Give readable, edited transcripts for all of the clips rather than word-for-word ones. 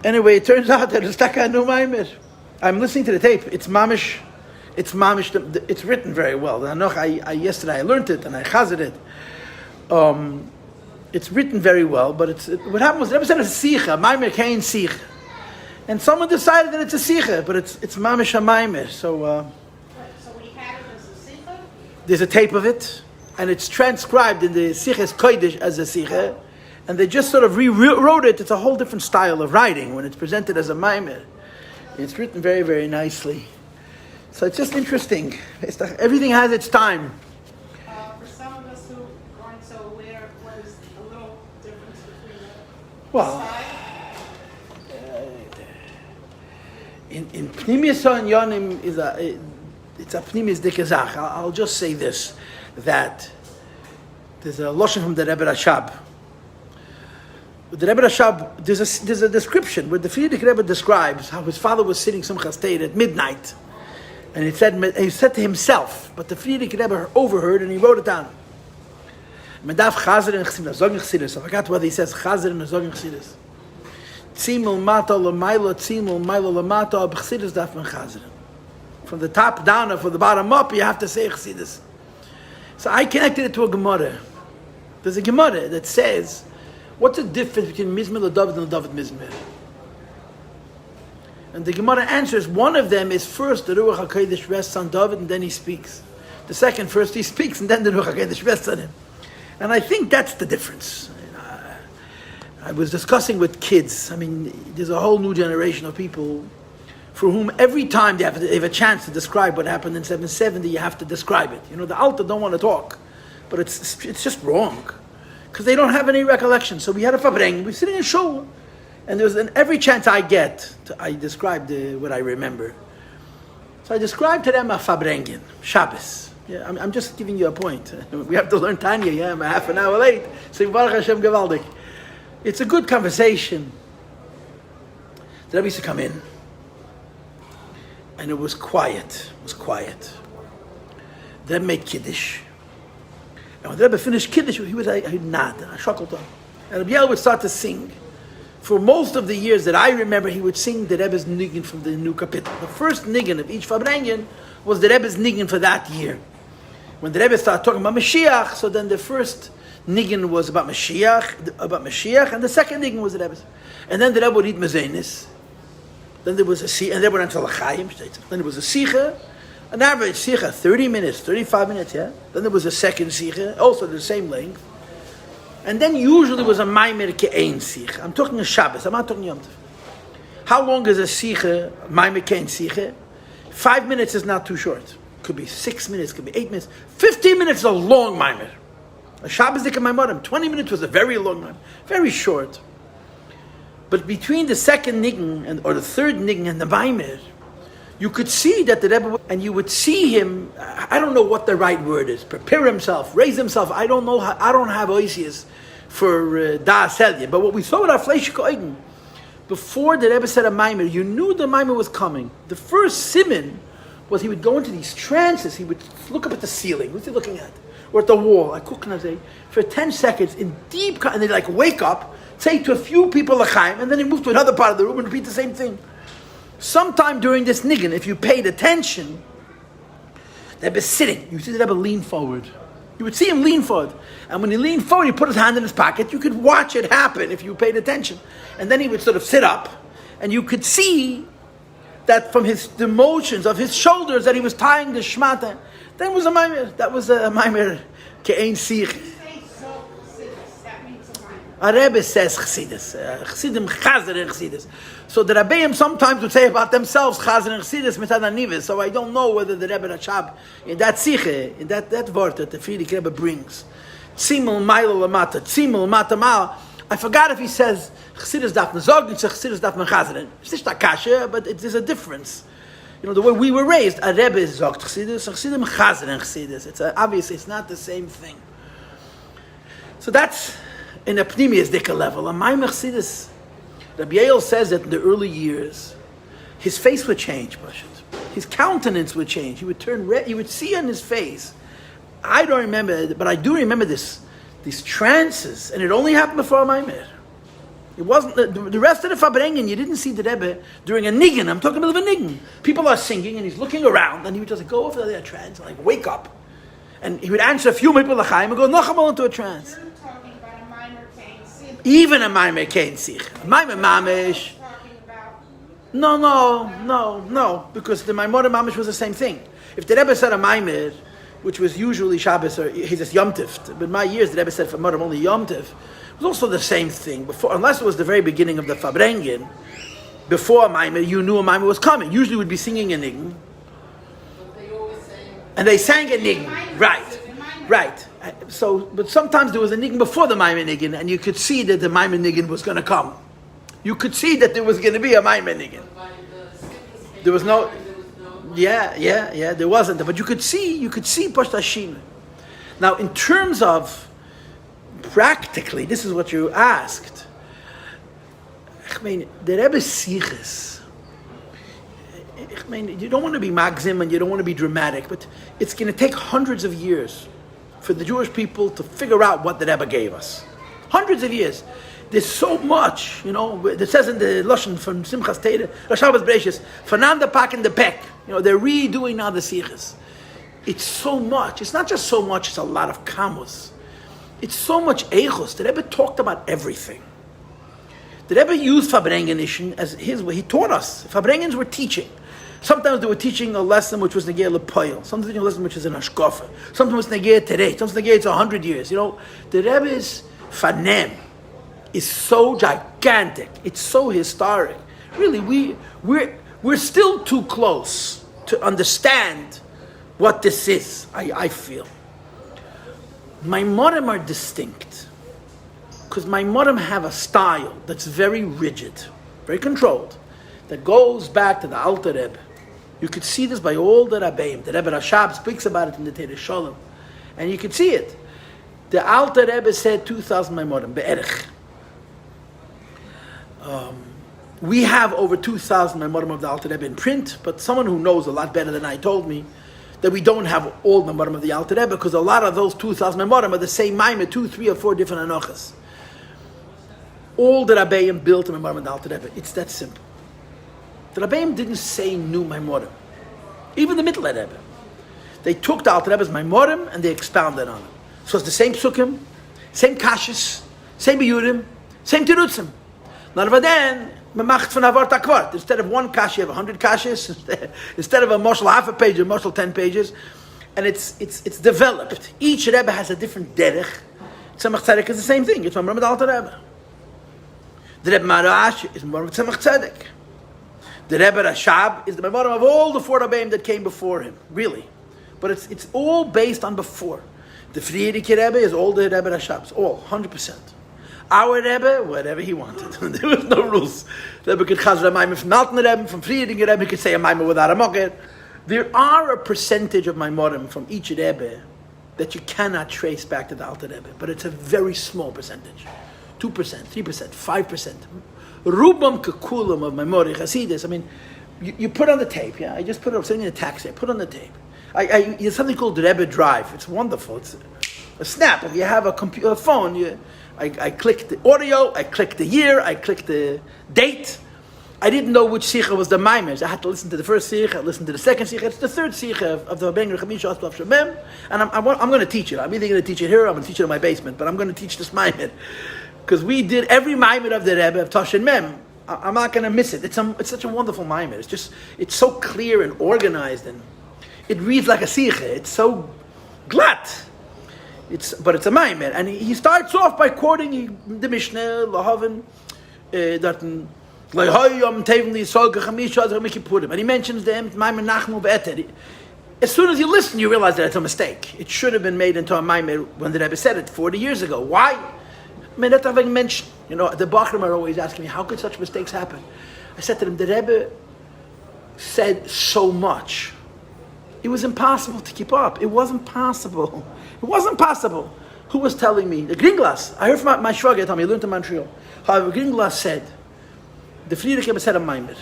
Anyway, it turns out that it's taka no maimer. I'm listening to the tape. It's mamish. It's written very well. Yesterday I learned it and I chazed it. It's written very well, but what happened was the Rebbe said it's a sicha, maimer kain sicha, and someone decided that it's a sicha, but it's mamish a maimer. So we had it as a sicha? There's a tape of it, and it's transcribed in the siches kodesh as a sicha. And they just sort of rewrote it. It's a whole different style of writing when it's presented as a maimer. It's written very, very nicely. So it's just interesting. Everything has its time. For some of us who aren't so aware, what is a little difference between the Well, in Pnimius and Yonim it's a Pnimius Dikazach. I'll just say this, that there's a Loshen from the Rebbe Rashab. The Rebbe Rashab, there's a description where the Frierdiker Rebbe describes how his father was sitting some chasted at midnight, and he said to himself, but the Frierdiker Rebbe overheard and he wrote it down. Medaf chazer and chassidus. I forgot what he says. Chazer and chassidus. Tzimul mata l'mayla, tzimul mayla l'mata, chassidus daf men chazer. From the top down or from the bottom up, you have to say chassidus. So I connected it to a Gemara. There's a Gemara that says, what's the difference between Mizmir LeDavid and LeDavid Mizmir? And the Gemara answers, one of them is first the Ruach HaKodesh rests on David and then he speaks. The second, first he speaks and then the Ruach HaKodesh rests on him. And I think that's the difference. I was discussing with kids. I mean, there's a whole new generation of people for whom every time they have a chance to describe what happened in 770, you have to describe it. You know, the Alta don't want to talk, but it's just wrong. Because they don't have any recollection. So we had a fabreng, we're sitting in shul, and every chance I get, I describe what I remember. So I described to them a fabrengen, Shabbos. Yeah, I'm just giving you a point. We have to learn Tanya, yeah, I'm a half an hour late. So Baruch Hashem Gavaldik. It's a good conversation. The Rebbe used to come in, and it was quiet. The Rebbe made Kiddush. And when the Rebbe finished Kiddush, he would nod, shakalta. And Rabbi Paltiel would start to sing. For most of the years that I remember, he would sing the Rebbe's niggin from the new kapitel. The first niggin of each fabrengen was the Rebbe's niggin for that year. When the Rebbe started talking about Mashiach, so then the first niggin was about Mashiach, and the second niggin was the Rebbe's. And then the Rebbe would read Mezainis. Then there was a sicha, and the Rebbe went to L'chaim. Then there was a sicha. An average sicha, 30 minutes, 35 minutes, yeah? Then there was a second sicha, also the same length. And then usually was a maimer ke'ein sicha. I'm talking a Shabbos, I'm not talking Yom Tov. How long is a sicha, maimer ke'ein sicha? 5 minutes is not too short. Could be 6 minutes, could be 8 minutes. 15 minutes is a long maimer. A Shabbos dikah maimarim. 20 minutes was a very long maimer. Very short. But between the second niggin or the third niggin and the maimer, you could see that the Rebbe, and you would see him, I don't know what the right word is, prepare himself, raise himself. I don't know, I don't have oisias for Da'as Elyon. But what we saw with our Fleish Koigen, before the Rebbe said a maimer, you knew the maimer was coming. The first siman was he would go into these trances, he would look up at the ceiling. What's he looking at? Or at the wall. I cook for 10 seconds in deep, and they'd wake up, say to a few people l'chaim, and then he moved to another part of the room and repeat the same thing. Sometime during this niggin, if you paid attention, the Rebbe sitting. You see the Rebbe lean forward. You would see him lean forward. And when he leaned forward, he put his hand in his pocket. You could watch it happen if you paid attention. And then he would sort of sit up, and you could see that from the motions of his shoulders that he was tying the shmata. That was a maimer ke'ein sich. A Rebbe says chassidus. Chassidim chazer and chassidus. So the Rabbeim sometimes would say about themselves chazer and chassidus mitad anivis. So I don't know whether the Rebbe Rashab in that siche, in that word that the Frierdiker Rebbe brings, tzimul mayla lamata, tzimul mata mal. I forgot if he says chassidus daf nezog and chassidus daf menchazer. It's just a kasha, but there's a difference. You know, the way we were raised, a Rebbe is zogt chassidus, and chassidim chazer and chassidus. Obviously, it's not the same thing. So that's in a pnimius dika level. A maimer chassidus. Rabbi Paltiel says that in the early years, his face would change, his countenance would change. He would turn red. You would see on his face. I don't remember, but I do remember these trances, and it only happened before a maimer. It wasn't the rest of the Farbrengen. You didn't see the Rebbe during a niggin. I'm talking about a niggin. People are singing, and he's looking around, and he would just go over there trance, like wake up, and he would answer a few people l'chaim and go nochamal into a trance. You're talking about a mimer kain sich. Even a mimer kain sich, a mimer mamish. Talking about. No, because the Maimor mamish was the same thing. If the Rebbe said a mimer, which was usually Shabbos or he says Yom Tiv, but in my years the Rebbe said for Morim only Yom Tiv. It was also the same thing before, unless it was the very beginning of the Farbrengen. Before a Maimer, you knew a Maimer was coming. Usually, we'd be singing a niggin, and they sang a niggin, right. So, but sometimes there was a niggin before the Maimer niggin, and you could see that the Maimer niggin was going to come. You could see that there was going to be a Maimer niggin. There was no, there wasn't, but you could see Pashtashim. Now, in terms of practically, this is what you asked. I mean, the Rebbe's siches. I mean, you don't want to be magzim and you don't want to be dramatic, but it's going to take hundreds of years for the Jewish people to figure out what the Rebbe gave us. Hundreds of years. There's so much, it says in the Lashon from Simchas Torah, Rashavas Breishis, Fernanda Pak in the Pek. They're redoing now the siches. It's so much. It's not just so much, it's a lot of kamos. It's so much eichos. The Rebbe talked about everything. The Rebbe used Farbrengen as his way. He taught us. Farbrengens were teaching. Sometimes they were teaching a lesson which was Negeh Lepoil. Sometimes a lesson which is an Ashkofa. Sometimes Negeh today. Sometimes Negeh it's 100 years. The Rebbe's Fanem is so gigantic. It's so historic. Really, we're still too close to understand what this is, I feel. My Morim are distinct because my Morim have a style that's very rigid, very controlled, that goes back to the Alter Rebbe. You could see this by all the Rabbeim. The Rebbe Rashab speaks about it in the Teireh Sholem, and you could see it. The Alter Rebbe said 2,000 Maimorim, be'erich. We have over 2,000 Maimorim of the Alter Rebbe in print, but someone who knows a lot better than I told me that we don't have all Maimorim of the Alter Rebbe because a lot of those 2,000 Maimorim are the same Maimer, 2, 3, or 4 different Anochas. All the Rabbeim built a Maimorim of the Alter Rebbe. It's that simple. The Rabbeim didn't say new Maimorim. Even the Middle Rebbe. They took the Alter Rebbe's Maimorim and they expounded on it. So it's the same Sukkim, same Kashis, same Biyurim, same Tirutzim. None of then, instead of one kash, you have 100 kashis. Instead of a moshel half a page, a moshel 10 pages. And it's developed. Each Rebbe has a different derech. Tzemach Tzedek is the same thing. It's Maimon Alter Rebbe. The Rebbe Marash is Maimon Tzemach Tzedek. The Rebbe Rashab is the Maimon of all the 4 Rebbeim that came before him. Really. But it's all based on before. The Friedrich Rebbe is all the Rebbe Rashabs. All, 100%. Our Rebbe, whatever he wanted. There was no rules. The Rebbe could chazra a Maimer from Alten Rebbe, from Friedrich Rebbe, he could say a Maimer without a mocker. There are a percentage of Maimorim from each Rebbe that you cannot trace back to the Alter Rebbe, but it's a very small percentage. 2%, 3%, 5%. Rubam kekulam of Maimori Chasidis. I mean, you put on the tape, yeah? I just put it up, sitting in a taxi, I put on the tape. There's something called the Rebbe Drive. It's wonderful. It's a snap. If you have a phone, I click the audio, I click the year, I click the date. I didn't know which Sikha was the Maimers. I had to listen to the first Sikha, listen to the second Sikha. It's the third Sikha of the Ben Rechamisha Asbaf Shemem. And I'm going to teach it. I'm either going to teach it here or I'm going to teach it in my basement. But I'm going to teach this Maimer. Because we did every Maimer of the Rebbe of Tashin Mem. I'm not going to miss it. It's such a wonderful Maimer. It's so clear and organized. And it reads like a Sikha. It's so glatt. But it's a Maimer. And he starts off by quoting the Mishnah, Lahavan, that and he mentions the Maimer Nachmu Be'eter. As soon as you listen, you realize that it's a mistake. It should have been made into a Maimer when the Rebbe said it 40 years ago. Why? I mean, that's having mentioned. The Bachram are always asking me, how could such mistakes happen? I said to them, the Rebbe said so much. It was impossible to keep up. It wasn't possible. It wasn't possible. Who was telling me? The Gringlas. I heard from my Shvaga, told me, I learned in Montreal. However, Gringlas said, the Friedrich Rebbe said a Maimer.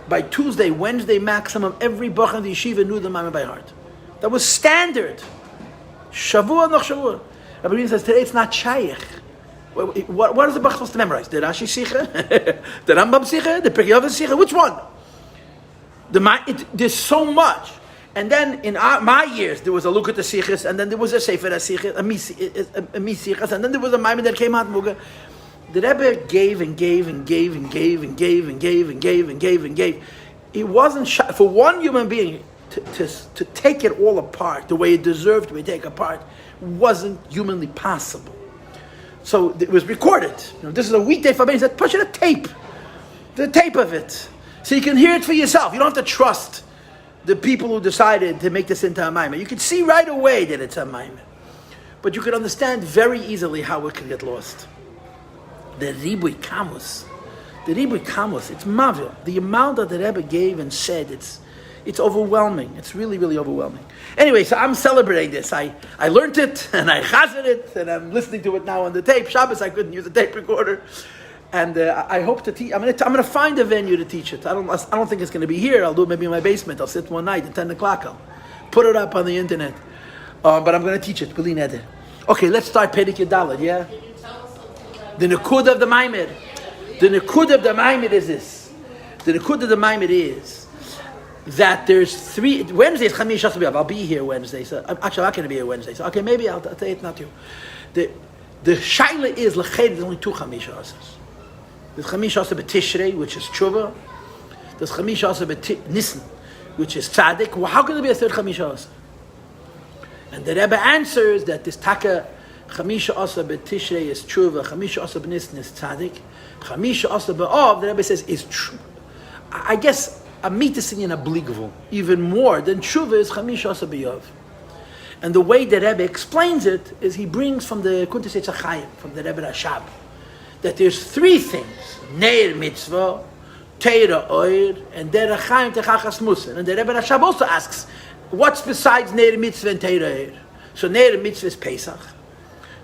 By Tuesday, Wednesday maximum, every Bach in the yeshiva knew the Maimer by heart. That was standard. Shavua noch Shavua. Rabbi Rebbe says, today it's not Shaykh. What is the Bach supposed to memorize? The Rashi Sikha? The Rambam Sikha? The Pirkei Avos Sikha? Which one? There's so much. And then in my years, there was a look at the Sikhs, and then there was a Sefer HaSikhs, a Misichas, and then there was a Maimon that came out. The Rebbe gave and gave and gave and gave and gave and gave and gave and gave and gave. It wasn't for one human being to take it all apart the way it deserved to be taken apart wasn't humanly possible. So it was recorded. This is a weekday for me. He said, push it a tape. The tape of it. So you can hear it for yourself. You don't have to trust the people who decided to make this into a maimon. You can see right away that it's a maimon. But you can understand very easily how it can get lost. The Ribui Kamus, it's mavil. The amount that the Rebbe gave and said, it's overwhelming. It's really, really overwhelming. Anyway, so I'm celebrating this. I learned it, and I chazed it, and I'm listening to it now on the tape. Shabbos, I couldn't use a tape recorder. And I hope to teach. I'm going to find a venue to teach it. I don't think it's going to be here. I'll do it maybe in my basement. I'll sit one night at 10 o'clock. I'll put it up on the internet. But I'm going to teach it. B'li neder. Okay, let's start Perek Yudalad, yeah? The Nekud of the Maimed. The Nekud of the Maimed is this. The Nekud of the Maimed is that there's three. Wednesday is Chamish Asabiyav. I'll be here Wednesday. So actually, I'm not going to be here Wednesday. So okay, maybe I'll tell you it's not you. The Shaila is L'ched. There's only two Chamish Asas. There's Chamish Asa B'Tishrei, which is Tshuva. There's Chamish Asa B'Nisan, which is Tzaddik. Well, how can there be a third Chamish Asa? And the Rebbe answers that this Taka Chamish Asa B'Tishrei is Tshuva, Chamish Asa B'Nisan is Tzaddik, Chamish Asa B'Av, the Rebbe says, is true. I guess a mitzvah in a bligvul, even more than Tshuva is Chamish Asa B'Av. And the way the Rebbe explains it is he brings from the Kuntes Eitz HaChaim, from the Rebbe Rashab, that there's three things: Neir Mitzvah, Teira Oir, and Derech Chaim Techachas Musa. And the Rebbe Rashab also asks, what's besides Neir Mitzvah and Teira Oir? So Neir Mitzvah is Pesach,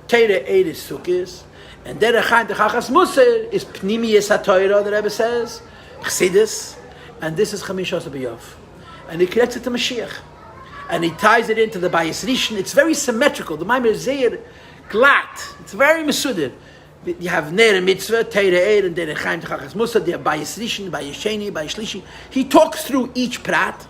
Teira Oir is Sukkot, and Derech Chaim Techachas Musa is Pnimiyas HaTorah, the Rebbe says, Chassidus, and this is Chamish Asa B'Av. And he connects it to Mashiach. And he ties it into the Bayis Rishon. It's very symmetrical. The Maimer Zeir Glat. It's very mesuder. You have Ner Mitzvah, Teira Eir, and Derech Chaim Techachas Musa. You have Bayis Rishon, Bayis Sheni, Bayis Shlishi. He talks through each prat.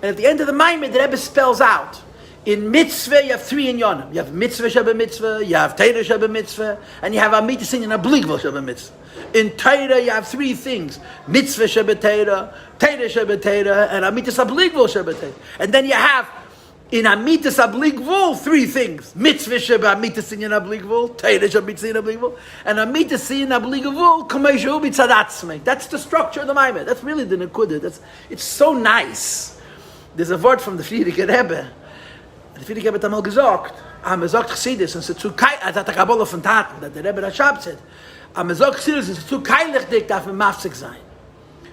And at the end of the Maimer, the Rebbe spells out. In Mitzvah, you have three inyonim. You have Mitzvah Sheba Mitzvah, you have Teira Sheba Mitzvah, and you have Amitis in a Bligvul Sheba Mitzvah. In Teira, you have three things: Mitzvah Sheba Teira, Teira Sheba Teira, and Amitis Abligvul Sheba Teira. And then you have in Amitis Abligvul three things: Mitzvah Sheba Amitis in Abligvul, Teira Sheba Mitzvah in Abligvul, and Amitis in Abligvul Kameshu Mitzadatzmei. That's the structure of the Maimed. That's really the Nekudah. It's so nice. There's a word from the Frierdiker Rebbe. The Frierdiker Rebbe hat einmal gesagt, sagt Chassidus, und es ist zu kein, hat a Kabbalah von Taten, that the Rebbe Rashab said, sagt Chassidus, es ist zu keilich dick, darf man mafsig sein.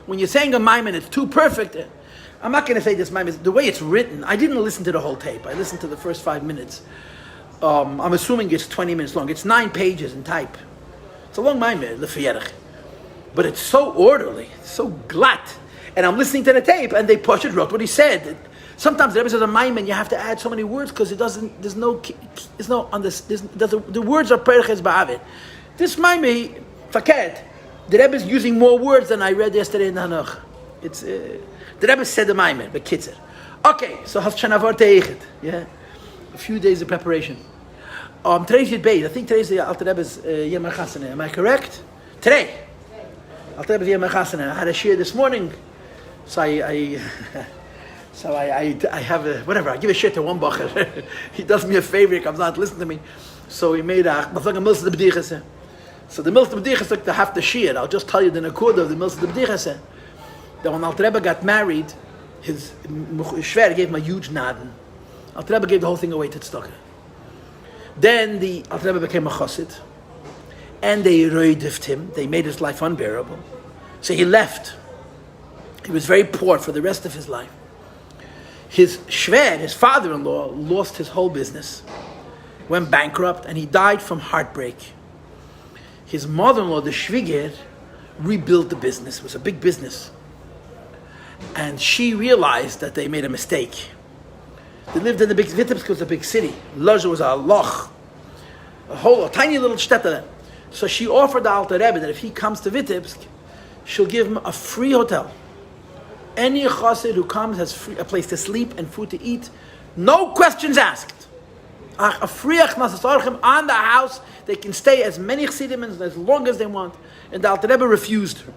When you're saying a Maimon, it's too perfect. I'm not going to say this Maimon, the way it's written, I didn't listen to the whole tape. I listened to the first 5 minutes. I'm assuming it's 20 minutes long. It's 9 pages in type. It's a long Maimon, l'fiyerich. But it's so orderly, it's so glatt. And I'm listening to the tape, and they push it, wrote what he said. Sometimes the Rebbe says a Maimon, you have to add so many words because it doesn't. The words are perches ba'avid. This Maimon, faket, the Rebbe is using more words than I read yesterday in the Hanuch. It's the Rebbe said the Maimon, but kitzer. Okay, so Hashanavor teichet. Yeah, a few days of preparation. Today's Yud Beis. I think today's the Alter Rebbe's Yom HaChasanah. Am I correct? Today. Alter Rebbe's Yom HaChasanah. I had a shir this morning, so I have a, whatever, I give a shit to one bacher. He does me a favor, he comes out to listen to me. So he made a Milsa de B'dichase. So the Milsa de B'dichase took the half the shir. I'll just tell you the Nakuda of the Milsa de B'dichase. That when Alter Rebbe got married, his Shver gave him a huge naden. Alter Rebbe gave the whole thing away to Tzedakah. Then the Alter Rebbe became a chassid. And they roidifed him. They made his life unbearable. So he left. He was very poor for the rest of his life. His Shver, his father-in-law, lost his whole business, went bankrupt, and he died from heartbreak. His mother-in-law, the Shviger, rebuilt the business. It was a big business. And she realized that they made a mistake. They lived in the big, Vitebsk was a big city. Lozh was a loch. A tiny little shteta. So she offered the Alter Rebbe that if he comes to Vitebsk, she'll give him a free hotel. Any chassid who comes has a place to sleep and food to eat. No questions asked. A free achnasas on the house. They can stay as many chassidim as long as they want. And the Alter Rebbe refused her.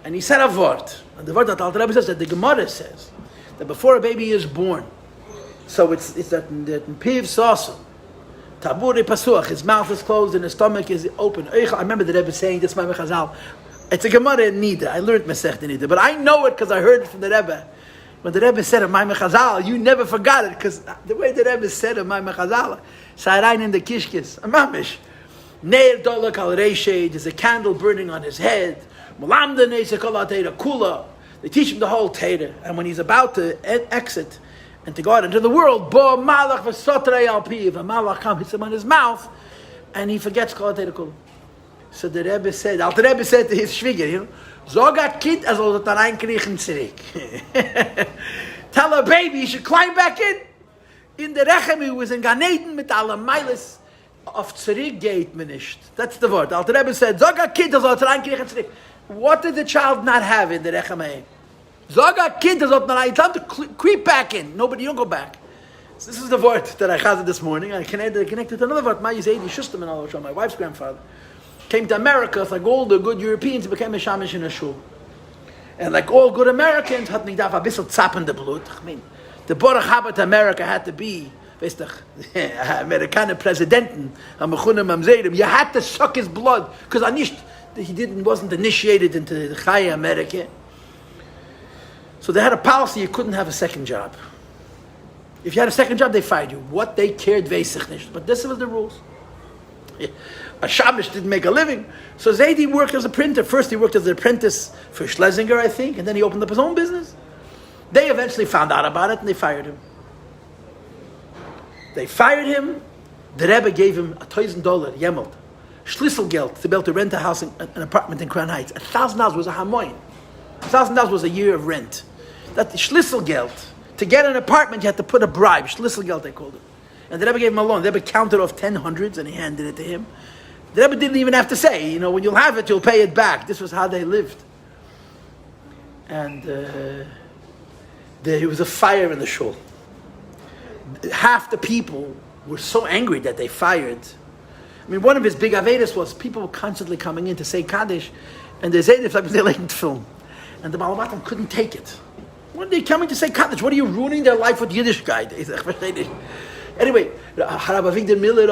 And he said a word. And the word that the Alter Rebbe says, that the Gemara says, that before a baby is born, so it's that in Piv Sasa, Taburi Pasuach, his mouth is closed and his stomach is open. I remember the Rebbe saying this, my Chazal. It's a Gemara in Nida. I learned Masech in Nida, but I know it because I heard it from the Rebbe. When the Rebbe said of my Chazal, you never forgot it, because the way the Rebbe said of my Chazal, Sarayin in the Kishkis, Amamish, Neir Dolak al Reishay, there's a candle burning on his head, Mulamda Neisakala Teira Kula, they teach him the whole Teira, and when he's about to exit and to go out into the world, Bo Malach V'Sotrei Al Piv, a Malach comes, hits him on his mouth, and he forgets Kala Teira Kula. So the Rebbe said, Alter Rebbe said to his Schwieger, Zoga Kind, as soll da reinkriechen zurück. Tell a baby he should climb back in. In the Rechem, he was in Gan Eden mit alle Meiles. Auf zurück geht man nicht. That's the word. Alter Rebbe said, Zoga Kind, as soll da reinkriechen zurück. What did the child not have in the Rechem? Zoga Kind, as soll da rein, tell him to creep back in. Nobody, you don't go back. So this is the word that I had this morning. I connected to another word. My Yisraeli Shustam and all, my wife's grandfather. Came to America, like all the good Europeans, became a shamish in a shul. And like all good Americans, had nicht darf a bissel zappen the blood. I mean, the Baruch Habit America had to be, weißt du, Amerikaner Präsidenten, am Mechunem am Zedem, you had to suck his blood, because wasn't initiated into the Chaya America. So they had a policy, you couldn't have a second job. If you had a second job, they fired you. What they cared, weisig nicht. But this was the rules. A Shamish didn't make a living. So Zaidi worked as a printer. First he worked as an apprentice for Schlesinger, I think, and then he opened up his own business. They eventually found out about it and they fired him. The Rebbe gave him $1,000 Yemelt, Schlüsselgeld, to be able to rent a house, an apartment in Crown Heights. $1,000 was a hamoin. $1,000 was a year of rent. That Schlüsselgeld, to get an apartment you had to put a bribe, Schlüsselgeld they called it. And the Rebbe gave him a loan. The Rebbe counted off 10 hundreds and he handed it to him. The Rebbe didn't even have to say, when you'll have it, you'll pay it back. This was how they lived. And there was a fire in the shul. Half the people were so angry that they fired. I mean, one of his big avedas was people were constantly coming in to say Kaddish, and they say this like they liked film. And the Malabatam couldn't take it. When are they coming to say Kaddish? What are you ruining their life with Yiddishkeit? Anyway, Rabbi Avigdor Miller,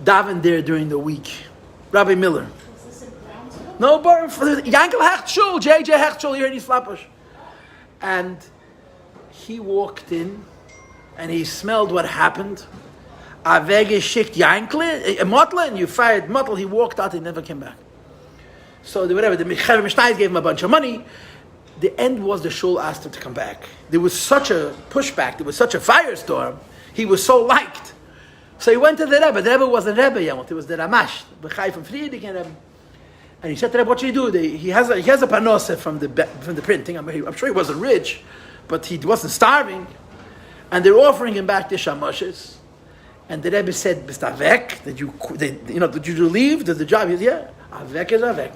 davened there during the week. Rabbi Miller. Is this in Brownsville? No, Yankel Hecht Shul, JJ Hecht Shul, you heard these flappers. And he walked in and he smelled what happened. Avege schicked Yankel, Mottle, and you fired Mottle. He walked out, he never came back. So the Mechaber Mishnais gave him a bunch of money. The end was the shul asked him to come back. There was such a pushback, there was such a firestorm. He was so liked. So he went to the Rebbe. The Rebbe wasn't Rebbe Yamot. It was the Ramash, the Chai from Friedrich and Rebbe. And he said to Rebbe, "What should you do?" He has a panosa from the printing. I'm sure he wasn't rich, but he wasn't starving. And they're offering him back the shamashes. And the Rebbe said, "Mr. Avek, did you leave? Did the job?" He said, "Yeah, Avek is Avek."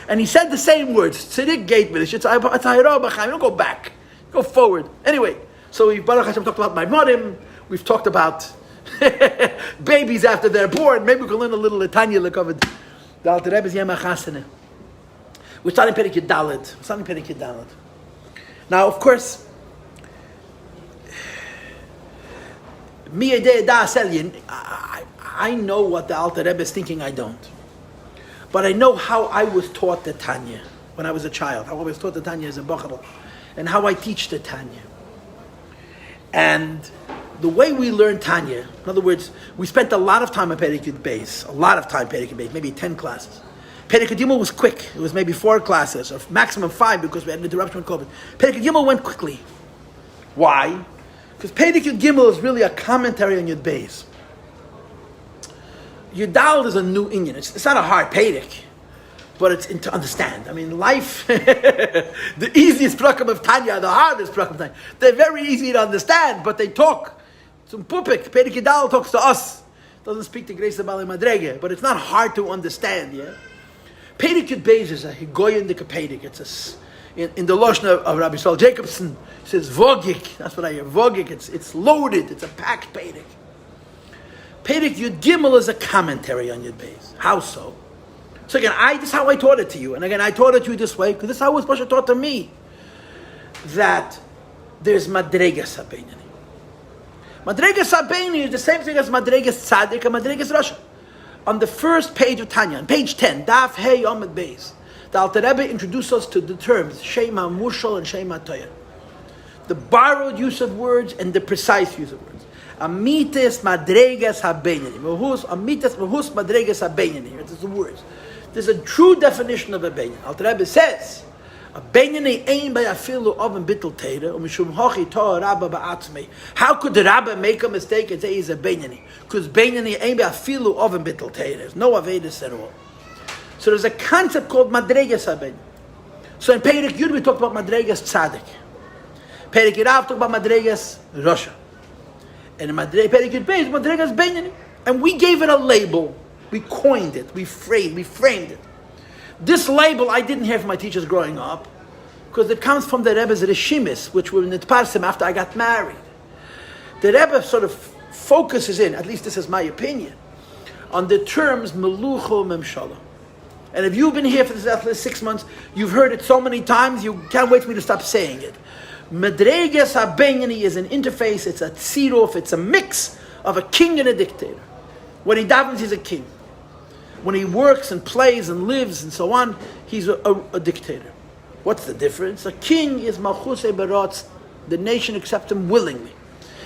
And he said the same words. Tzedek gate with it. Don't go back. Go forward. Anyway, so we Baruch Hashem talked about Maimonim. We've talked about babies after they're born. Maybe we can learn a little Tanya covered. The Alter Rebbe's Yom HaChasana. We're starting Perikid Dalet. Now, of course, I know what the Alter Rebbe is thinking. I don't, but I know how I was taught the Tanya when I was a child. How I was taught the Tanya as a bachar, and how I teach the Tanya. And the way we learn Tanya, in other words, we spent a lot of time at Perikid Beis, maybe 10 classes. Perikid Yimel was quick. It was maybe 4 classes, or maximum 5 because we had an interruption with COVID. Perikid Yimel went quickly. Why? Because Perikid Gimel is really a commentary on Yud Beis. Yud Daled is a new Indian. It's not a hard Perik, but it's to understand. I mean, life, the easiest prakim of Tanya, the hardest prakim of Tanya. They're very easy to understand, but they talk. Some pupik, Perikid Daled talks to us. Doesn't speak the grace of Bali Madrege, but it's not hard to understand, yeah? Perek Yud Beis is a Higoyin de Perek. It's in the Lashon of Rabbi Saul Jacobson, it says Vogik. That's what I hear. Vogik. It's loaded. It's a packed Perek. Perek Yud Gimel is a commentary on Yud Beis. How so? So again, this is how I taught it to you. And again, I taught it to you this way, because this is how it was supposed to taught to me. That there's Madregas HaBeinani. Madregas HaBeinani is the same thing as Madregas Tzadik and Madregas Rasha. On the first page of Tanya, on page 10, Daf Hey Omid Beis, the Alter Rebbe introduced us to the terms Shema Mushal and Shema Toya. The borrowed use of words and the precise use of words. Amites Madregas HaBeinani. Amites Mahus Madregas HaBeinani. That's the words. There's a true definition of a Beinani. Alter Rebbe says, a Beinani ein by afilu oven bittul teira, umishum hochi toa rabba ba'atzmei. How could the rabba make a mistake and say he's a Beinani? Because Beinani ein by afilu oven bittul teira. There's no avedis at all. So there's a concept called Madregas HaBeinani. So in Perek Yud we talked about Madregas Tzadik. Perek Yud talked about Madregas Rasha. And in Perek Yud Beis, Madregas Beinani. And we gave it a label. We coined it. We framed it. This label I didn't hear from my teachers growing up, because it comes from the Rebbe's Rishimis, which were in the Tparsim after I got married. The Rebbe sort of focuses in, at least this is my opinion, on the terms Melucho Memshala. And if you've been here for the 6 months, you've heard it so many times, you can't wait for me to stop saying it. Madregas HaBeinani is an interface, it's a tziruf, it's a mix of a king and a dictator. When he davens, he's a king. When he works and plays and lives and so on, he's a dictator. What's the difference? A king is Malchusei Barotz, the nation accepts him willingly.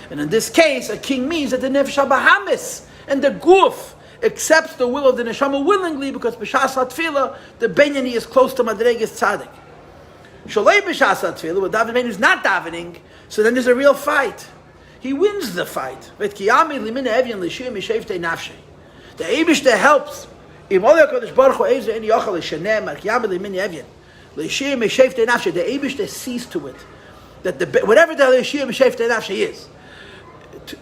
And in this case, a king means that the Nefesh HaBahamis and the Guf accepts the will of the Neshama willingly, because B'shas HaTfilah, the Beinani is close to Madregas Tzadik. Sholei B'shas HaTfilah, when David Beinani is not davening, so then there's a real fight. He wins the fight. The Eibishter helps. The Eibishter sees to it that whatever the Eibishter Meshefte Nafshe is,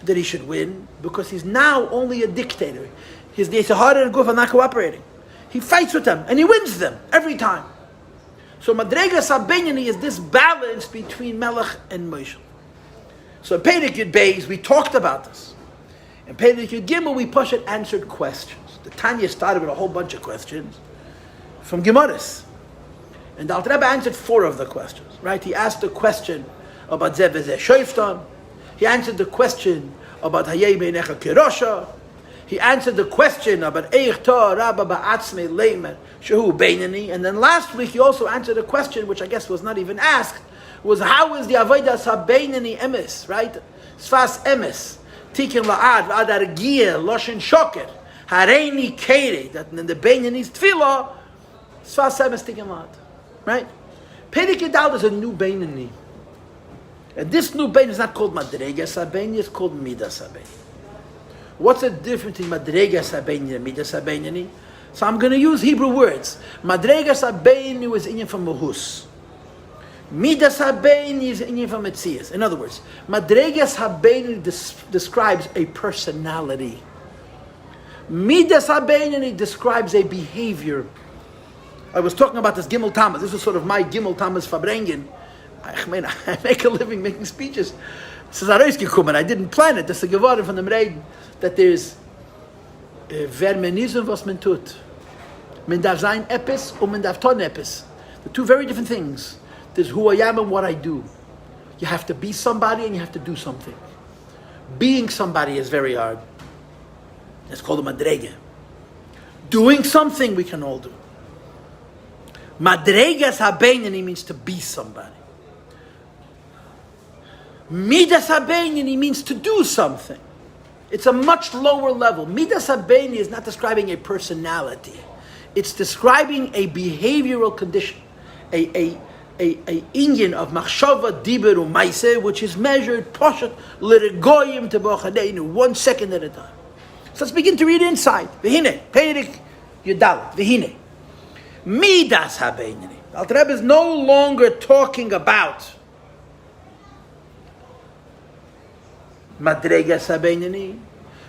that he should win, because he's now only a dictator. His Yisahar and Guf are not cooperating. He fights with them and he wins them every time. So Madregas HaBeinani is this balance between Melech and Moshe. So in Perek Yud Beis we talked about this. In Perek Yud Gimel we answered questions. The Tanya started with a whole bunch of questions from Gemaras. And the Alter Rebbe answered 4 of the questions, right? He asked the question about Zeh v'Zeh Shoiftan. He answered the question about Hayei Beinecha Kirosha. He answered the question about Eich Torah Rabba Ba'atzmei Leimer Shehu Beinani. And then last week he also answered a question which I guess was not even asked, was how is the Avodas HaBeinani Emes, right? Sfas Emes. Tikin La'ad V'ad Argiyah Loshen Shoker. Hareini Kere, that in the Beinani's Tfilah, Sfas Emes Tikin La'ad. Right? Perek Yud is a new Beinani. And this new Beinani is not called Madregas HaBeinani, it's called Midas HaBeinani. What's the difference between Madregas HaBeinani and Midas HaBeinani? So I'm going to use Hebrew words. Madregas HaBeinani was Inyan from Mahus. Midas HaBeinani is Inyan from Metzias. In other words, Madregas HaBeinani describes a personality. Midas HaBeinani describes a behavior. I was talking about this Gimel Tamas. This is sort of my Gimel Tamas Fabrengen. I make a living making speeches. This is Aroyski Kuman. I didn't plan it. This is a Gevarim from the Mereid that there's wer men is und was men tut. Men darf sein Epis und men darf ton Epis. The 2 very different things. There's who I am and what I do. You have to be somebody and you have to do something. Being somebody is very hard. It's called a madrege. Doing something we can all do. Madregas HaBeinani means to be somebody. Midas HaBeinani means to do something. It's a much lower level. Midas HaBeinani is not describing a personality. It's describing a behavioral condition. A inyan of machshava, dibur, u'maiseh, which is measured, poshet, l'regoyim tebochadeinu, 1 second at a time. So let's begin to read inside. V'hine, Perek Yud V'hine. Midas HaBeinani. The Alter Rebbe is no longer talking about Madregas HaBeinani.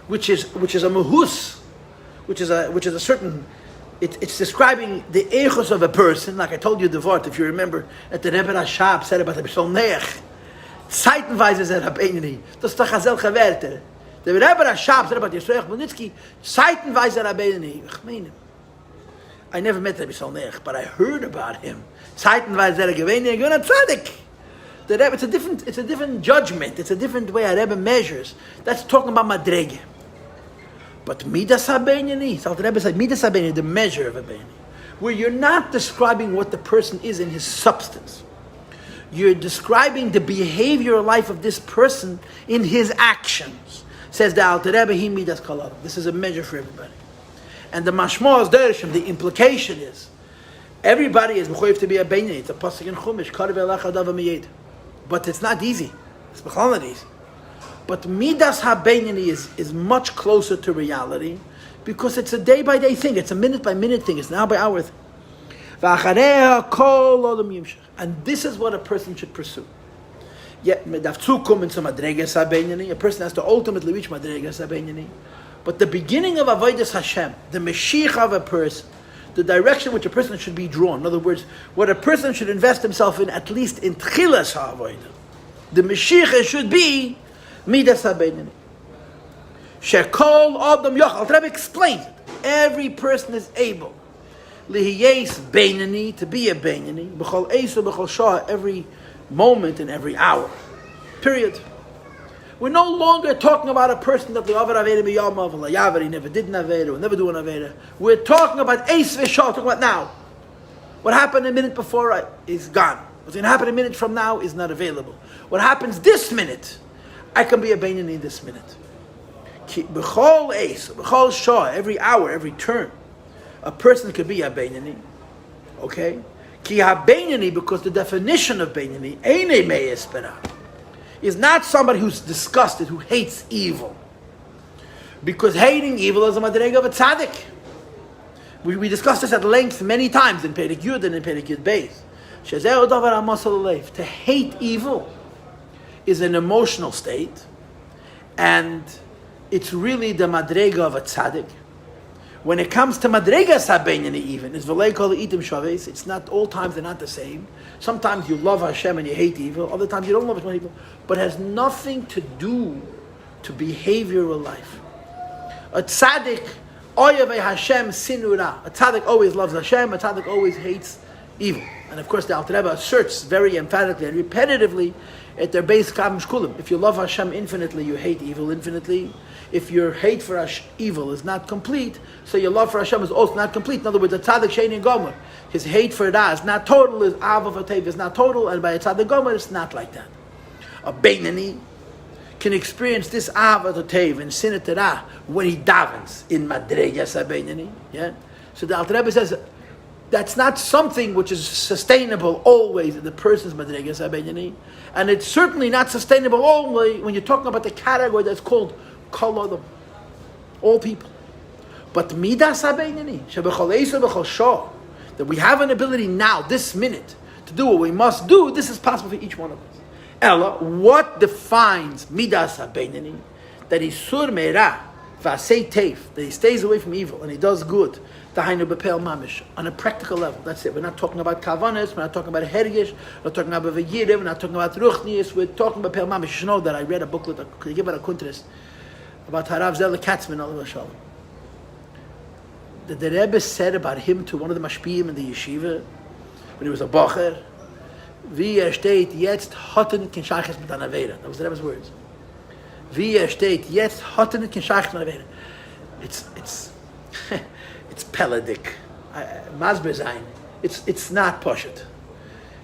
which is a mahus, which is a certain. It's describing the echos of a person, like I told you the word, if you remember, at the Rebbe Rashab said about the Psalmech. Zeitenweise is Rabbeinu. Das ist doch selche Werte. The Rebbe Rashab said about Yisroel Bunitsky, Zeitenweise Rabbeinu. Ich meine, I never met Rabbi Psalmech, but I heard about him. Zeitenweise Rabbeinu, you're not tzaddik. The Rebbe, it's a different judgment. It's a different way a Rebbe measures. That's talking about Madrege. But Midas HaBeinani, so the Rebbe said, Midas HaBeinani, the measure of a Beinani, where you're not describing what the person is in his substance. You're describing the behavioral life of this person in his actions. Says the Alter Rebbe, he Midas Kol. This is a measure for everybody. And the Mashma is Dershim, the implication is, everybody is mechuyev to be a Beinani. It's a pasuk in Chumash, Karev Elach Adav Miyed. But it's not easy. It's bechal not easy. But Midas HaBeinani is much closer to reality because it's a day-by-day thing. It's a minute-by-minute thing. It's an hour-by-hour thing. And this is what a person should pursue. A person has to ultimately reach Madregas HaBeinani. But the beginning of Avodas Hashem, the Mashiach of a person, the direction which a person should be drawn, in other words, what a person should invest himself in, at least in Tchilas HaAvodah, the Mashiach should be Midas HaBeinani. Shekol Adam Yochal. Rebbe explains it. Every person is able Lihiyes Beinani, to be a Beinani, B'chol Eisu B'chol Shah, every moment and every hour. Period. We're no longer talking about a person that the Avar Aveda B'Yamav, L'Yavar, he never did an Aveda, will never do an Aveda. We're talking about Eis V'Shah, talking about now. What happened a minute before is gone. What's going to happen a minute from now is not available. What happens this minute, I can be a Beinani this minute. B'chol Eis, B'chol Shah, every hour, every turn, a person could be a Beinani. Okay? Ki ha-Beinani, because the definition of Beinani, Einei Me'es Bera, is not somebody who's disgusted, who hates evil. Because hating evil is a madrega of a tzaddik. We discussed this at length many times in Perek Yud and in Perek Yud Beis. Shezeh davar hamasal aleif. To hate evil is an emotional state, and it's really the madrega of a tzaddik. When it comes to madregas habeinani, even it's v'lei kol itim shaves. It's not all times; they're not the same. Sometimes you love Hashem and you hate evil. Other times you don't love Hashem and evil. But it has nothing to do to behavioral life. A tzaddik oyavei Hashem sinura. A tzaddik always loves Hashem. A tzaddik always hates evil. And of course, the Alter Rebbe asserts very emphatically and repetitively at their base Kam Shkulim. If you love Hashem infinitely, you hate evil infinitely. If your hate for evil is not complete, so your love for Hashem is also not complete. In other words, a tzaddik sheini gomer, his hate for Ra is not total, his av of Atev is not total, and by a tzaddik gomer, it's not like that. A Beinani can experience this av of Atev and sin at Ra when he davens in madregas Beinani. Yeah. So the Alter Rebbe says that's not something which is sustainable always in the person's madregas Beinani, and it's certainly not sustainable only when you're talking about the category that's called Kol Adam, all people. But Midas HaBeinani, Shebechol Eisu B'chol Shah, that we have an ability now, this minute, to do what we must do, this is possible for each one of us. Ella, what defines Midas HaBeinani? That he's sur me'era, v'asei teif, that he stays away from evil and he does good. Tahainu b'peil mamish, on a practical level. That's it. We're not talking about kavanas, we're not talking about hergish, we're not talking about v'yirim, we're not talking about ruchnius, we're talking about peil mamish. You should know that I read a booklet, I give it a kuntres, about Harav Zela Katzman, Allah Shalom. The Rebbe said about him to one of the mashpiyim in the yeshiva, when he was a bacher, wie steht jetzt hotten kein Shaykhs mit einer Aveda. That was the Rebbe's words. Wie steht jetzt hotten kein Shaykhs mit einer Aveda. It's peladik. Masber sein. It's not poshet.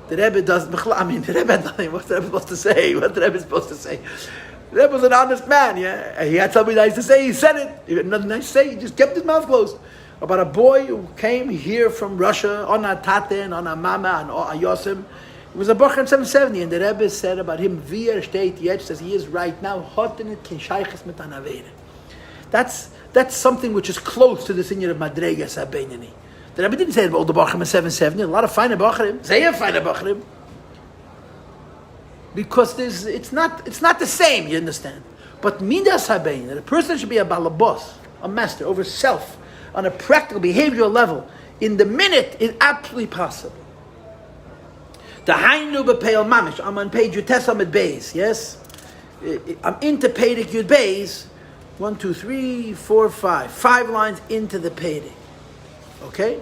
The Rebbe does, the Rebbe had nothing. What's the Rebbe supposed to say? What the Rebbe supposed to say? The Rebbe was an honest man, yeah? He had something nice to say, he said it. He had nothing nice to say, he just kept his mouth closed. About a boy who came here from Russia, on a tate and on a mama and a yosim. He was a bocher in 770, and the Rebbe said about him, Vier steht jetzt, says he is right now, hotenet kin shayches mit an avere. That's something which is close to the senior of Madregas HaBeinani. The Rebbe didn't say about the bocher in 770, a lot of fine bocherim, they have fine bocherim. Because it's not the same, you understand. But midas habein, that a person should be a balabos, a master over self, on a practical behavioral level, in the minute is absolutely possible. The Hainu Bepeil Mamish. I'm on page Yutesam at Beis. Yes, I'm into Pedic Yud Beis. 1, 2, 3, 4, 5. 5 lines into the Pedic. Okay.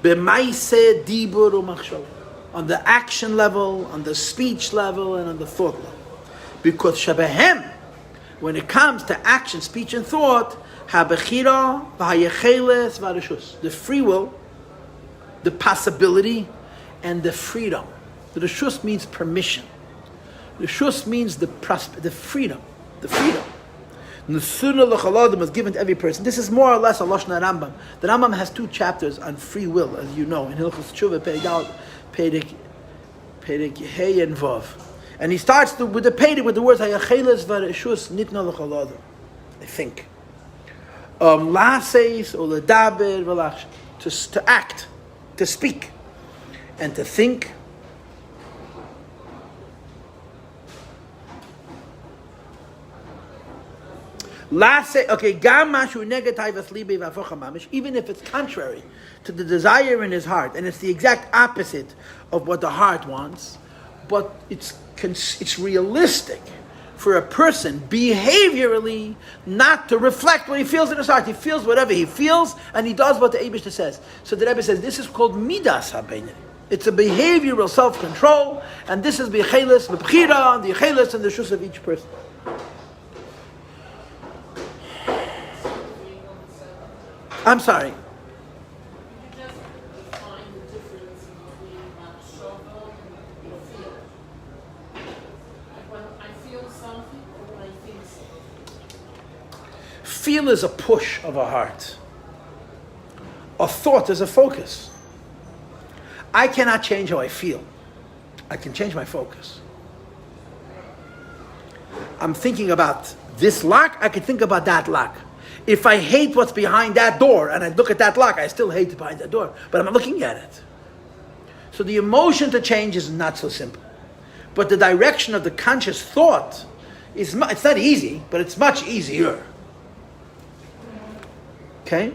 B'maise dibur u'machshava. On the action level, on the speech level, and on the thought level. Because shabehem, when it comes to action, speech, and thought, habechira v'hayecheles v'arishus. The free will, the possibility, and the freedom. The reshus means permission. The reshus means the freedom. The freedom. Nesuna l'chaladim is given to every person. This is more or less a Lashon Rambam. The Rambam has 2 chapters on free will, as you know, in Hilchos Tshuva, Perek Hey and Vav. And he starts with the Perek with the words Hayacheles v'reshus nitna l'chaladim. I think. Laseis or ledaber v'lach, to act, to speak, and to think. Even if it's contrary to the desire in his heart, and it's the exact opposite of what the heart wants, but it's realistic for a person behaviorally not to reflect what he feels in his heart. He feels whatever he feels, and he does what the Eibishter says. So the Rebbe says this is called midas habein. It's a behavioral self-control, and this is b'cheles, b'bchira, the cheles and the shus of each person. I'm sorry. Could you just define the difference between machshava and feel? Like when I feel something or when I think something? Feel is a push of a heart. A thought is a focus. I cannot change how I feel. I can change my focus. I'm thinking about this lock, I can think about that lock. If I hate what's behind that door and I look at that lock, I still hate behind that door, but I'm not looking at it. So the emotion to change is not so simple. But the direction of the conscious thought it's not easy, but it's much easier. Okay?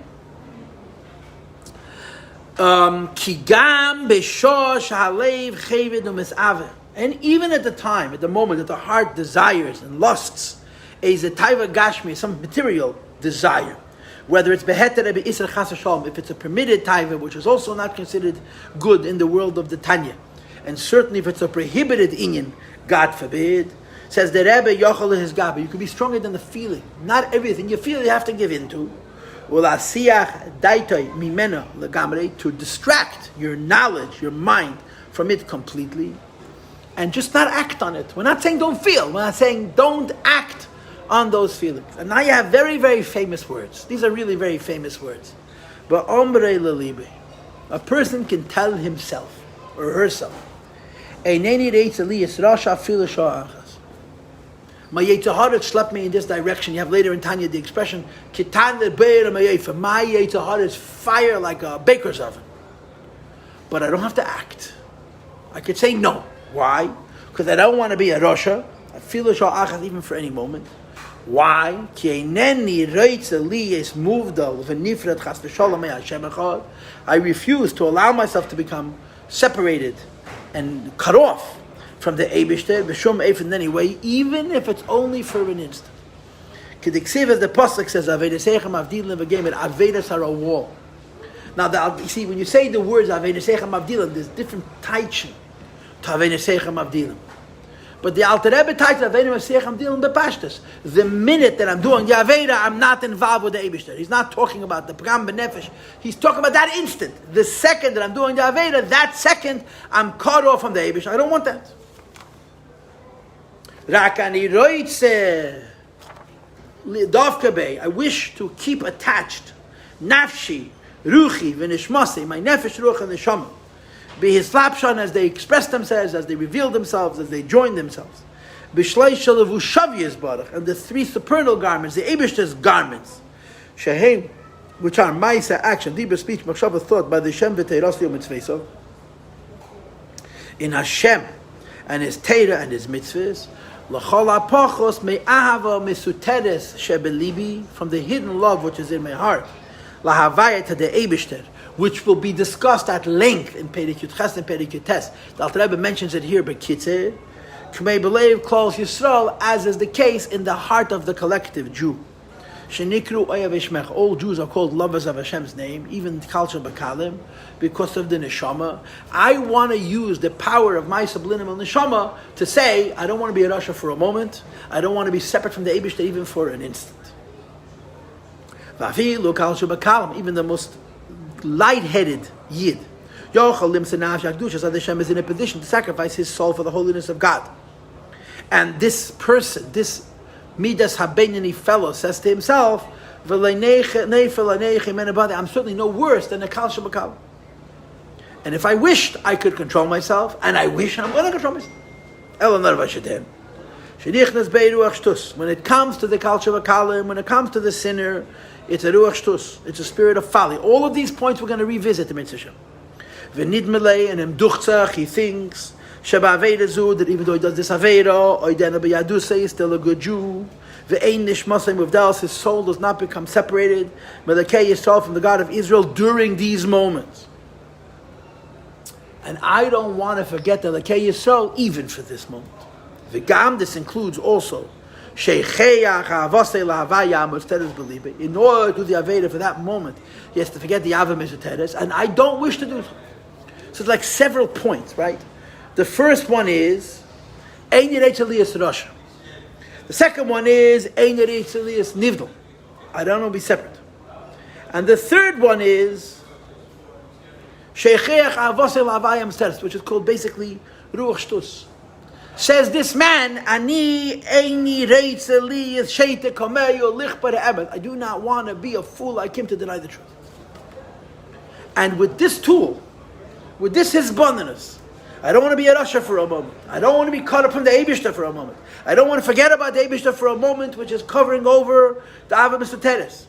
Kigam beshosh halev chevid u'misave. And even at the time, at the moment that the heart desires and lusts, is a taiva gashmi, some material desire, whether it's beheter be isra chas v'shalom, if it's a permitted taiva, which is also not considered good in the world of the Tanya, and certainly if it's a prohibited inyan, God forbid, says the Rebbe yochel his gabe, you can be stronger than the feeling. Not everything you feel you have to give into. To distract your knowledge, your mind from it completely, and just not act on it. We're not saying don't feel, we're not saying don't act on those feelings. And now you have very, very famous words. These are really very famous words. But ombre lelibe, a person can tell himself or herself, eineni reitz li yisrasha fil sha'achas. My Yetzirah schlepped me in this direction. You have later in Tanya the expression, Kitan lebeir mayefa. My Yetzirah is fire like a baker's oven. But I don't have to act. I could say no. Why? Because I don't want to be a Rosha. I feel a sha'achas even for any moment. Why? I refuse to allow myself to become separated and cut off from the Eibishter, b'shum eif in any way, even if it's only for an instant. K'diksiv, as the Pasuk says, Avedesechem avdilim v'gemer, Avedes are a wall. Now, you see, when you say the words Avedesechem avdilim, there's different taichin to Avedesechem avdilim. But the Alter Rebbe title Avedesechem avdilim bepashtus. The minute that I'm doing the Aveda, I'm not involved with the Eibishter. He's not talking about the Pagam B'nefesh. He's talking about that instant. The second that I'm doing the Aveda, that second, I'm cut off from the Eibishter. I don't want that. I wish to keep attached nafshi, ruchi, v'nishmasi, my nefesh, ruch, and neshama, be his slapshan as they express themselves, as they reveal themselves, as they join themselves. B'shlei shalavu shavyas barach, and the 3 supernal garments, the Eibishter's garments, shehem, which are ma'isa, action, dibur, speech, machshava, thought, by the Shem v'teiras mitzvah, in Hashem and his Torah and his mitzvahs. L'chol ha'pachos me'ahava mesuteres shebelibi, from the hidden love which is in my heart. Lahavaya to the Eibishter, which will be discussed at length in Perek Yud Ches and Perek Yud Tes. The Alter Rebbe mentions it here, but Kitzur, K'mei belev Klal Yisrael, as is the case in the heart of the collective Jew. Shenikru Oyav Ishmech, all Jews are called lovers of Hashem's name, even Kalcha Bakalim, because of the Neshama. I want to use the power of my subliminal Neshama to say, I don't want to be a Rasha for a moment, I don't want to be separate from the Eibishter even for an instant. Even the most light-headed Yid, Hashem is in a position to sacrifice his soul for the holiness of God. And this person, this Midas Habeinani fellow, says to himself, I'm certainly no worse than a Kal Shabakal. And if I wished, I could control myself, and I wish I'm going to control myself. When it comes to the Kal Shabakalim, when it comes to the sinner, it's a ruach shtus. It's a spirit of folly. All of these points we're going to revisit the mitzvah. V'nidmelei, and emduchtzach, he thinks sheba aveda zu, that even though he does this aveda, oidena b'yadusei, he's still a good Jew. V'ein nishmasei muvdalos, his soul does not become separated. Melekei Yisrael, from the God of Israel during these moments. And I don't want to forget the Lekei Yisrael even for this moment. V'gam, this includes also in order to do the Aveda for that moment, he has to forget the Ava Mesuteres, and I don't wish to do so. So it's like several points, right? The first one is Ein Yirei Tzalias Rasha. The second one is Ein Yirei Tzalias Nivdal. I don't want to be separate. And the third one is Shecheach Avosei L'Havaya Mesuteres, which is called basically Ruach Shtus. Says this man, Ani eini reitzeli sheite kameyo lichbar ebed. I do not want to be a fool. I came to deny the truth. And with this tool, with this hisbonenus, I don't want to be a Rasha for a moment. I don't want to be caught up from the Eibishter for a moment. I don't want to forget about the Eibishter for a moment, which is covering over the Ava Mesuteres.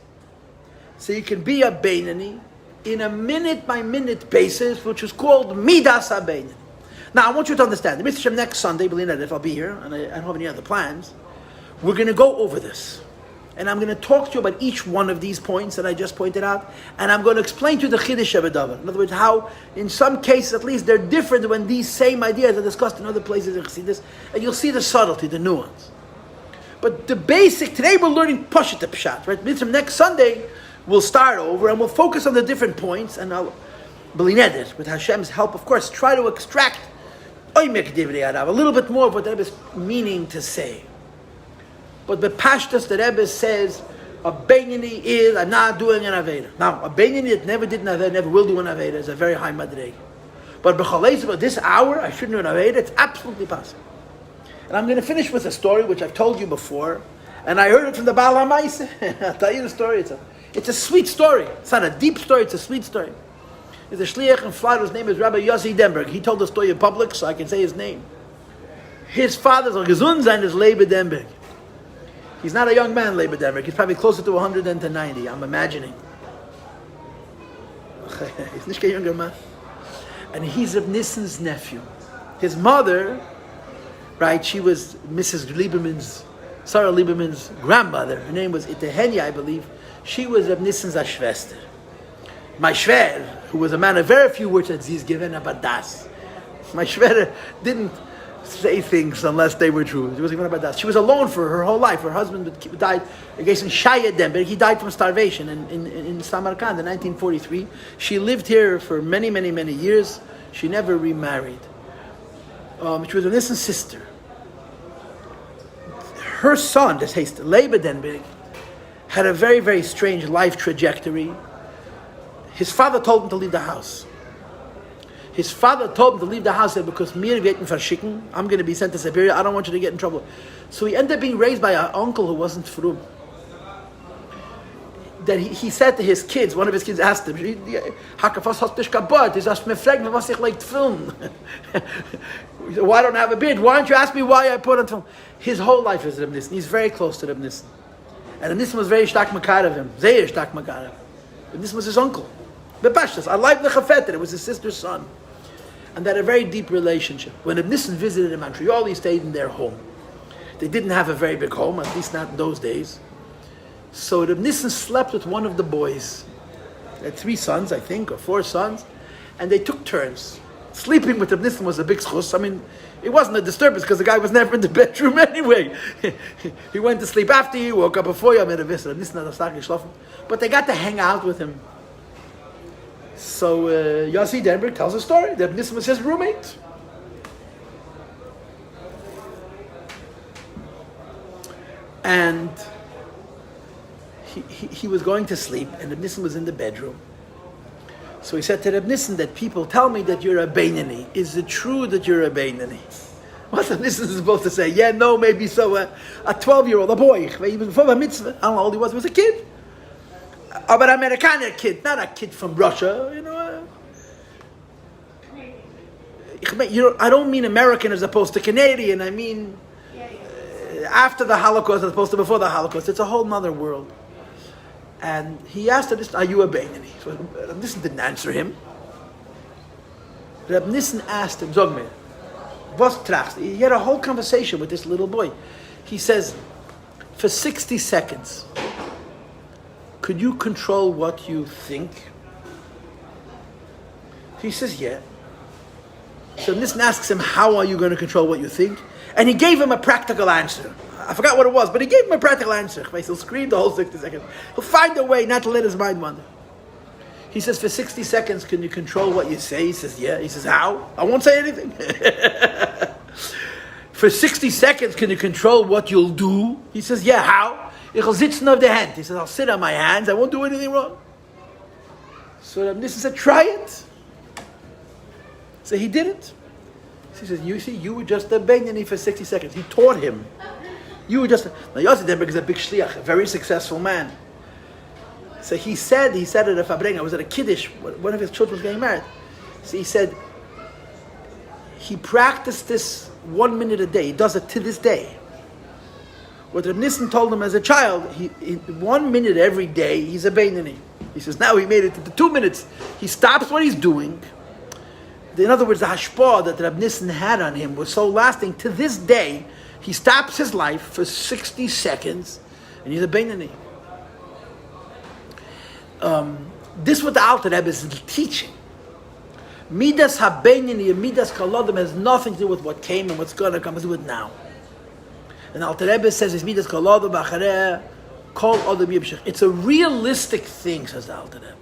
So you can be a Beinani in a minute-by-minute basis, which is called Midas HaBeinani. Now, I want you to understand, the Mitzvah next Sunday, believe it, if I'll be here, and I don't have any other plans, we're going to go over this. And I'm going to talk to you about each one of these points that I just pointed out, and I'm going to explain to you the Chiddush of Davar. In other words, how, in some cases at least, they're different when these same ideas are discussed in other places in Chassidus, and you'll see the subtlety, the nuance. But the basic, today we're learning Pashat Pshat, right? Mitzvah next Sunday, we'll start over, and we'll focus on the different points, and I'll, with Hashem's help, of course, try to extract a little bit more of what the Rebbe is meaning to say. But the Pashtus, the Rebbe says, a Beinani is, I'm not doing an Aveda. Now, a Beinani that never did an Aveda, never will do an Aveda, is a very high madreg. But B'chalei, this hour, I shouldn't do an Aveda, it's absolutely possible. And I'm going to finish with a story, which I've told you before, and I heard it from the Baal HaMaaseh. I'll tell you the story. It's a sweet story. It's not a deep story, it's a sweet story. There's a shliach in Florida, his name is Rabbi Yossi Denberg. He told the story in public, so I can say his name. His father's gesund sein is Leib Denberg. He's not a young man, Leib Denberg. He's probably closer to 100 than to 90, I'm imagining. He's not a younger man. And he's Reb Nissen's nephew. His mother, right, she was Mrs. Lieberman's, Sarah Lieberman's grandmother. Her name was Itehenya, I believe. She was Reb Nissen's Ashvester. My Shver, who was a man of very few words, that he's given about das. My Shver didn't say things unless they were true. He was given about das. She was alone for her whole life. Her husband died, I guess, in Shayadem, but he died from starvation in Samarkand in 1943. She lived here for many, many, many years. She never remarried. She was an innocent sister. Her son, this haste, Leib Denberg, had a very, very strange life trajectory. His father told him to leave the house. His father told him to leave the house because mir werden verschicken. I'm going to be sent to Siberia. I don't want you to get in trouble. So he ended up being raised by an uncle who wasn't frum. That he said to his kids, one of his kids asked him, Hakafas hast dich kaputt? He asked me, frag me, was ich like film. Why don't I have a beard? Why don't you ask me why I put on film? His whole life is Reb Nissen. He's very close to Reb Nissen. And Reb Nissen was very stark makar of him. Sehr stark makar of him. Reb Nissen was his uncle. Bepashtas, I like the Chafeter, it was his sister's son. And they had a very deep relationship. When Reb Nissen visited in Montreal, he stayed in their home. They didn't have a very big home, at least not in those days. So Reb Nissen slept with one of the boys. They had 3 sons, I think, or 4 sons, and they took turns. Sleeping with Reb Nissen was a big schus. I mean, it wasn't a disturbance because the guy was never in the bedroom anyway. He went to sleep after you, woke up before you. I made a visit. Reb Nissen had a stark geschlafen. But they got to hang out with him. So Yossi Denberg tells a story that Reb Nissen was his roommate. And he was going to sleep, and Reb Nissen was in the bedroom. So he said to Reb Nissen that people tell me that you're a Beinani. Is it true that you're a Beinani? What's Reb Nissen supposed to say? Yeah, no, maybe so. A 12-year-old, a boy, even before a mitzvah. I don't know how old he was a kid. But an American kid, not a kid from Russia, you know. I don't mean American as opposed to Canadian. I mean after the Holocaust as opposed to before the Holocaust. It's a whole other world. And he asked her, are you a Beinani? So Reb Nissen didn't answer him. Reb Nissen asked him, Zog mir, was trachst? He had a whole conversation with this little boy. He says, for 60 seconds, could you control what you think? He says, yeah. So Nissen asks him, how are you going to control what you think? And he gave him a practical answer. I forgot what it was, but he gave him a practical answer. He'll scream the whole 60 seconds. He'll find a way not to let his mind wander. He says, for 60 seconds, can you control what you say? He says, yeah. He says, how? I won't say anything. For 60 seconds, can you control what you'll do? He says, yeah, how? Ich will sitzen auf der Hand. He says, I'll sit on my hands. I won't do anything wrong. So Nissen said, try it. So he did it. He says, you see, you were just a Beinani for 60 seconds. He taught him. You were just... Now, Yossi Denberg is a big shliach, a very successful man. So he said at a Fabrenga, I was at a Kiddush, one of his children was getting married. So he said, he practiced this 1 minute a day. He does it to this day. What Reb Nissen told him as a child, in 1 minute every day, he's a Beinani. He says, now he made it to 2 minutes. He stops what he's doing. In other words, the hashpah that Reb Nissen had on him was so lasting. To this day, he stops his life for 60 seconds, and he's a Beinani. This is what the Alter Rebbe is teaching. Midas ha-Beinani and Midas Kaladim has nothing to do with what came and what's going to come. It's to do with now. And Alter Rebbe says, it's Midas Kaladim b'achareh kol adam yibshich. It's a realistic thing, says the Alter Rebbe,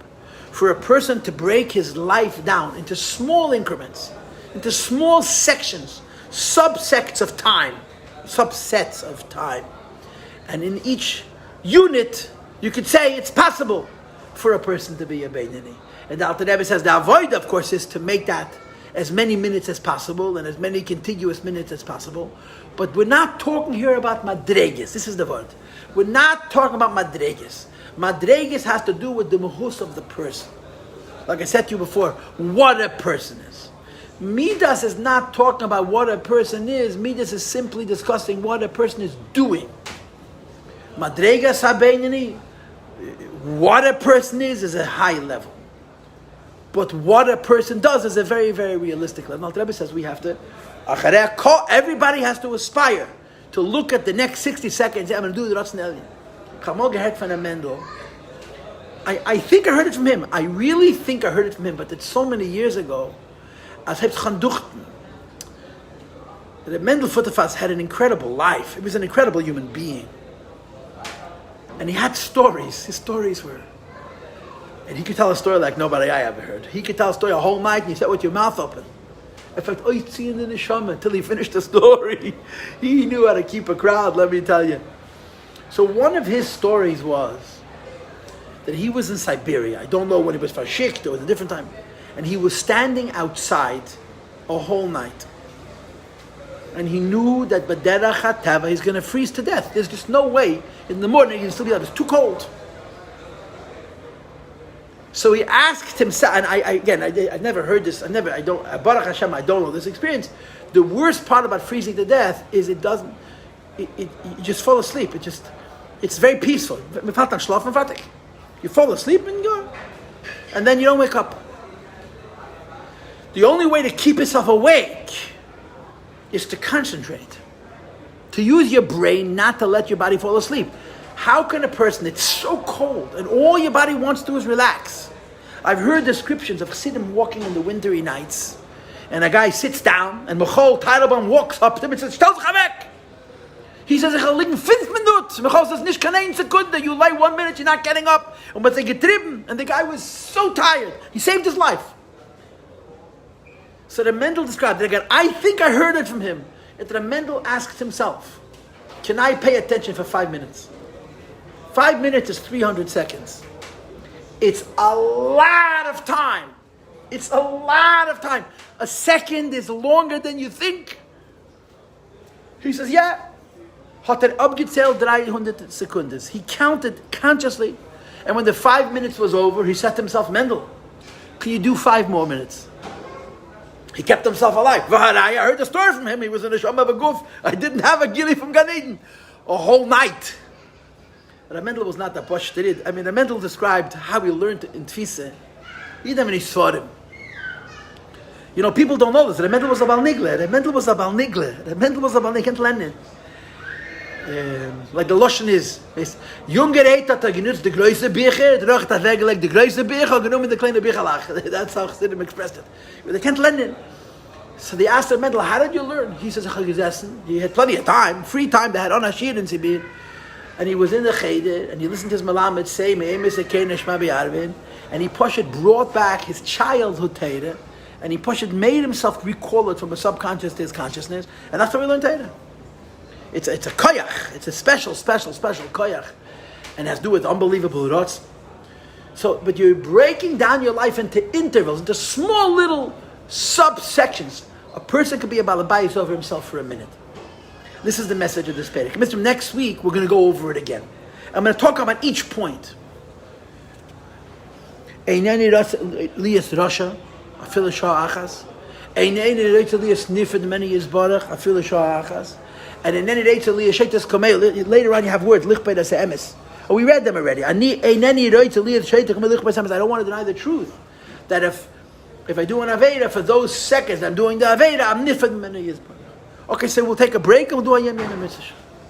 for a person to break his life down into small increments, into small sections, subsets of time. And in each unit, you could say it's possible for a person to be a Beinani. And the Alter Rebbe says the avoid, of course, is to make that as many minutes as possible and as many contiguous minutes as possible. But we're not talking here about madreges. This is the word. We're not talking about madreges. Madreges has to do with the muhus of the person. Like I said to you before, what a person is. Midas is not talking about what a person is. Midas is simply discussing what a person is doing. Madregas ha-Beinani, what a person is a high level. But what a person does is a very, very realistic level. Alter Rebbe says we have to, everybody has to aspire to look at the next 60 seconds. I'm going to do the Ratzon Elyon. Kamol gehet van a Mendel. I think I heard it from him. I really think I heard it from him, but it's so many years ago. As heeft gaan duchten. The Mendel Futterfass had an incredible life. He was an incredible human being. And he had stories. His stories were... And he could tell a story like nobody I ever heard. He could tell a story a whole night and you sat with your mouth open. In fact, in the neshama until he finished the story. He knew how to keep a crowd, let me tell you. So one of his stories was that he was in Siberia. I don't know when he was Fashik, it was a different time. And he was standing outside a whole night. And he knew that B'derach HaTava he's going to freeze to death. There's just no way in the morning he can still be out. It's too cold. So he asked himself, and I never heard this. Baruch Hashem, I don't know this experience. The worst part about freezing to death is you just fall asleep. It's very peaceful. You fall asleep and go, and then you don't wake up. The only way to keep yourself awake is to concentrate. to use your brain, not to let your body fall asleep. How can a person, it's so cold, and all your body wants to do is relax? I've heard descriptions of Chassidim walking in the wintry nights, and a guy sits down, and Michal Teitelbaum walks up to him and says, "Stell dich weg!" He says, "Ich liegen 5 Minuten." Michal says, "Nicht kein eine Sekunde." You lie 1 minute, you're not getting up. And but they getrieben, and the guy was so tired. He saved his life. So the Mendel described it again. I think I heard it from him. That the Mendel asked himself, "Can I pay attention for 5 minutes?" 5 minutes is 300 seconds. It's a lot of time. It's a lot of time. A second is longer than you think. He says, "Yeah." Hat abgezählt 300 seconds. He counted consciously, and when the 5 minutes was over, he said to himself, "Mendel, can you do 5 more minutes?" He kept himself alive. I heard the story from him. He was in a Shom of a Guf. I didn't have a gili from Gan Eden a whole night. But Mendel was not that Bosh. I mean, Mendel described how he learned in Tfise. Even when he saw him. You know, people don't know this. Mendel was a Bal Nigle. Mendel was a Bal Nigle. Mendel was a Bal Nigle. Can't learn it. Like the Lashon is Junger Eit hat genutzt the größte Bücher, der Roch hat weggelegt the größte Bücher, genommen the kleine Bücherlach. That's how Chassidim expressed it. But they can't learn it. So they asked the Mendel, "How did you learn?" He says, "He had plenty of time, free time. They had on Hashir in Sibir, and he was in the Cheder, and he listened to his Malamed say, "Me'emes ekein neshma b'yarvin," and he Poshet brought back his childhood Torah, and he Poshet made himself recall it from his subconscious to his consciousness, and that's how we learned Torah. It's a koyach. It's a special koyach, and has to do with unbelievable rots. So, but you're breaking down your life into intervals, into small little subsections. A person could be a balabais over himself for a minute. This is the message of this perek. Mr. Next week we're going to go over it again. I'm going to talk about each point. Eineni liyas rasha, afilu shah achas. Eineni liyas nifed many yizbarach, afilu shah achas. And in any later on you have words lichbei das emes. Oh, we read them already. I don't want to deny the truth that if I do an aveda for those seconds I'm doing the aveda, I'm nifed many years. Okay, so we'll take a break and we'll do a yem yem mitzvah.